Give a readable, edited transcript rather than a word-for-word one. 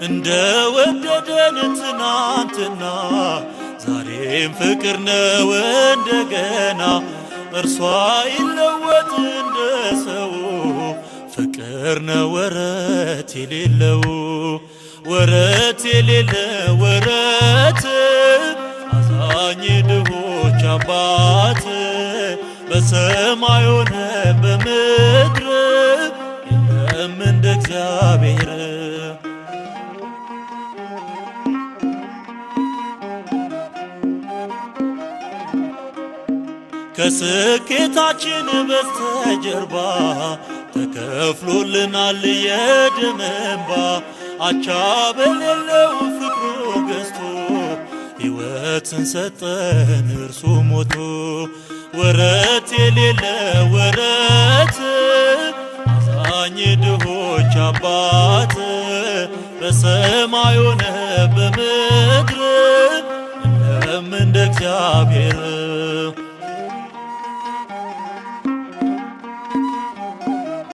እንደ ወደደን ትናንትና ዛሬም ፍቅር ነው እንደገና። እርሷ ይለወጥ እንደ ሰው ፍቅር ነው ወረት የሌለው ወረት የሌለ ወረት አዛኝ ድሆች አባት በሰማይ ሆነ በምድር የለም እንደ እግዚአብሔር። ከስኬታችን በስተጀርባ ተከፍሎልናል የደም እንባ። አቻ በሌለው ፍቅሩ ገዝቶ ሕይወትን ሰጠን እርሱ ሞቶ። ወረት የሌለ ወረት አዛኝ ድሆች አባት በሰማይ ሆነ በምድር የለም እንደ እግዚአብሔር።